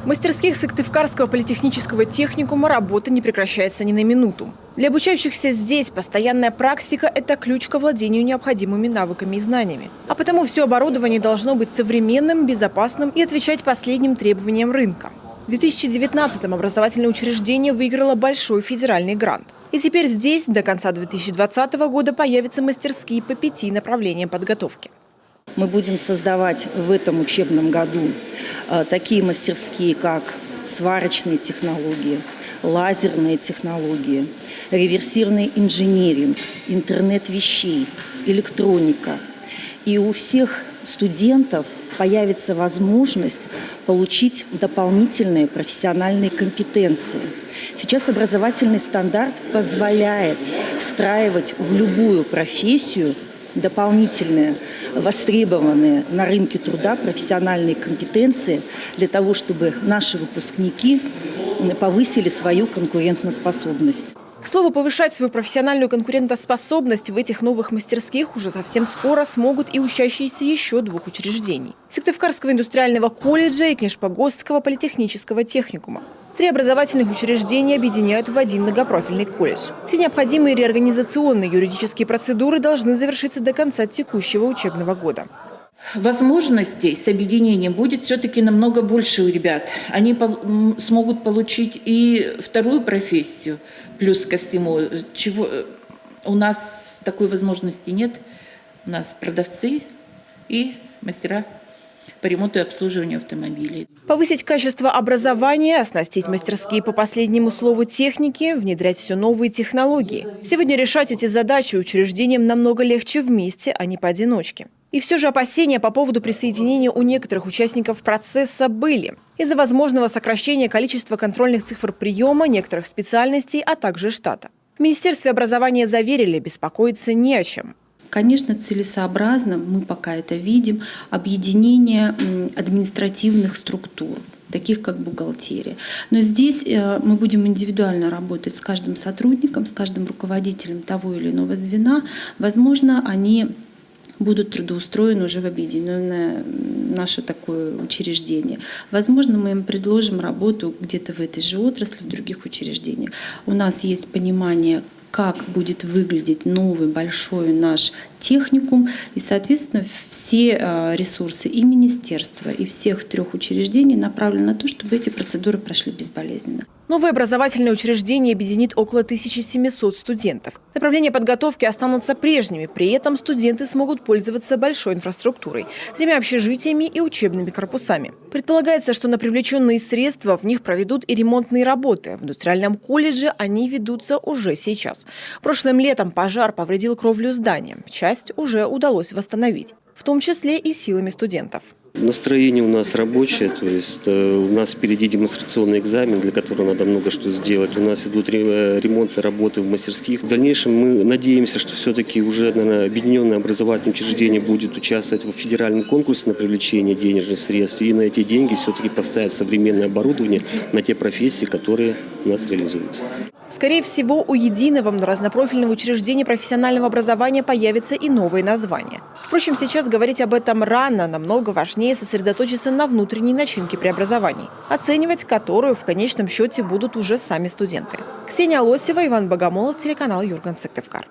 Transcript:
В мастерских Сыктывкарского политехнического техникума работа не прекращается ни на минуту. Для обучающихся здесь постоянная практика – это ключ к владению необходимыми навыками и знаниями. А потому все оборудование должно быть современным, безопасным и отвечать последним требованиям рынка. В 2019-м образовательное учреждение выиграло большой федеральный грант. И теперь здесь до конца 2020 года появятся мастерские по 5 направлениям подготовки. Мы будем создавать в этом учебном году такие мастерские, как сварочные технологии, лазерные технологии, реверсивный инжиниринг, интернет вещей, электроника. И у всех студентов появится возможность получить дополнительные профессиональные компетенции. Сейчас образовательный стандарт позволяет встраивать в любую профессию дополнительные, востребованные на рынке труда профессиональные компетенции для того, чтобы наши выпускники повысили свою конкурентоспособность. К слову, повышать свою профессиональную конкурентоспособность в этих новых мастерских уже совсем скоро смогут и учащиеся еще 2 учреждений – Сыктывкарского индустриального колледжа и Книжпогостского политехнического техникума. 3 образовательных учреждения объединяют в один многопрофильный колледж. Все необходимые реорганизационные юридические процедуры должны завершиться до конца текущего учебного года. Возможностей с объединением будет все-таки намного больше у ребят. Они смогут получить и вторую профессию, плюс ко всему, чего у нас такой возможности нет. У нас продавцы и мастера по ремонту и обслуживанию автомобилей. Повысить качество образования, оснастить мастерские по последнему слову техники, внедрять все новые технологии. Сегодня решать эти задачи учреждениям намного легче вместе, а не поодиночке. И все же опасения по поводу присоединения у некоторых участников процесса были. Из-за возможного сокращения количества контрольных цифр приема некоторых специальностей, а также штата. В Министерстве образования заверили, беспокоиться не о чем. Конечно, целесообразно, мы пока это видим, объединение административных структур, таких как бухгалтерия. Но здесь мы будем индивидуально работать с каждым сотрудником, с каждым руководителем того или иного звена. Возможно, они будут трудоустроены уже в объединенное наше такое учреждение. Возможно, мы им предложим работу где-то в этой же отрасли, в других учреждениях. У нас есть понимание, как будет выглядеть новый большой наш техникум. И, соответственно, все ресурсы и министерства, и всех 3 учреждений направлены на то, чтобы эти процедуры прошли безболезненно. Новое образовательное учреждение объединит около 1700 студентов. Направления подготовки останутся прежними. При этом студенты смогут пользоваться большой инфраструктурой, 3 общежитиями и учебными корпусами. Предполагается, что на привлеченные средства в них проведут и ремонтные работы. В индустриальном колледже они ведутся уже сейчас. Прошлым летом пожар повредил кровлю здания. Часть уже удалось восстановить, в том числе и силами студентов. Настроение у нас рабочее, то есть у нас впереди демонстрационный экзамен, для которого надо много что сделать. У нас идут ремонтные работы в мастерских. В дальнейшем мы надеемся, что все-таки уже, наверное, объединенное образовательное учреждение будет участвовать в федеральном конкурсе на привлечение денежных средств. И на эти деньги все-таки поставят современное оборудование на те профессии, которые у нас реализуются. Скорее всего, у единого разнопрофильного учреждения профессионального образования появится и новое название. Впрочем, сейчас говорить об этом рано, намного важнее сосредоточиться на внутренней начинке преобразований, оценивать которую в конечном счете будут уже сами студенты. Ксения Лосева, Иван Богомолов, телеканал Юрган, Сыктывкар.